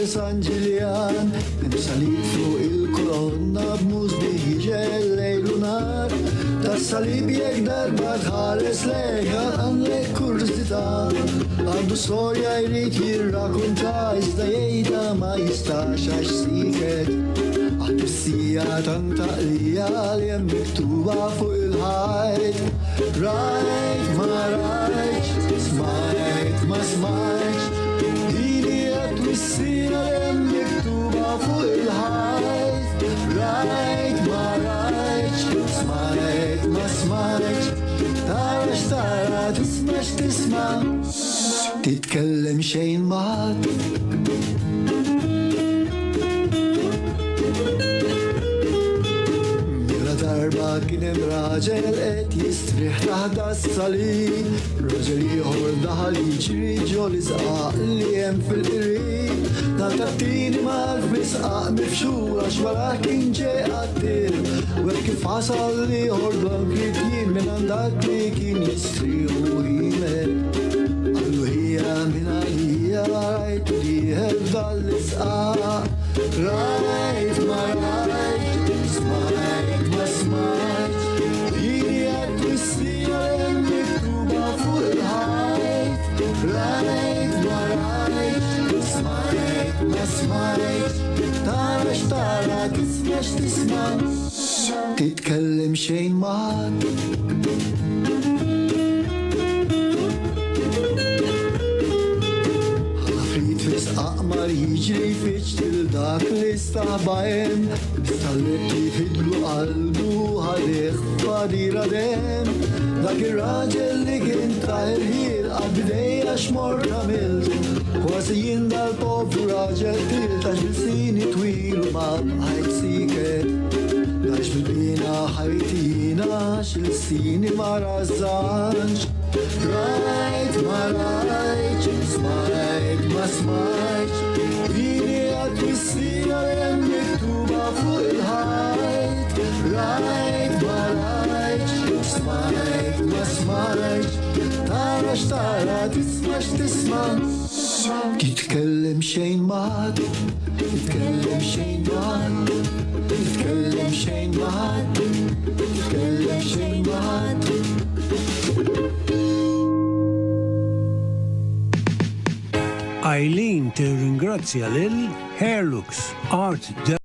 San Ġiljan, imsalit fuq il-kolonna b'muż biħiġel lejlunar. Tas-salib jek darba tħares lejha għandek kurzita. Għandu storja jrid jirrakunta iżda jgħida ma jistax għax siket. Għat-tissija tanta qlija li hemm miktuba fuq il-ħajt. Rajt ma rajtx, smajt ma smajtx, dini għat-tissija li hemm miktuba fuq il-ħajt. Rajt ma rajtx, smajt ma smajtx, tara x'tara, tisma' x'tisma', titkellem xejn maħat. Darba kienem raġel qed jistrih taħt as-salib, raġel ieħor daħal jiġri ġol isqaq li hemm fil-qrib. Natattini mal-fisqaq mifxura xwara kien ġej qattil, u hekk kif ħasal ieħor blankit jien minn għandak li kien jistrieħu jimel. Għallu hija minn għalija rajt li ħebda l-isqaq. Rajt ma rajt, smajt ma smajt, dini għat-twissija li hemm miktuba fuq il-ħajt. Rajt ma rajt, smajt ma smajt, tara x'tara, tisma' x'tisma', titkellem xejn maħat. Aqmar jiġri fiċ dak li staħbajem, istallet jifidlu qalbu ħadeħ fadira dem. Dak ir-raġel li kien taħil għal-bidejja xmor tamilt, kważi jien dal-povru raġel tiltax bil-sini twilu ma bħajt siket. Dax bil-bina ħajtina xil-sini ma razzanx. Rajt ma rajt, smajt ma smajt, dini għat-twissija li hemm miktuba fuq il-ħajt. Rajt ma rajt, smajt ma smajt, tara x'tara, tisma' x'tisma', titkellem xejn maħat, titkellem xejn maħat, titkellem xejn maħat, titkellem xejn maħat. Eileen tirringrazzja lil Hairlux Art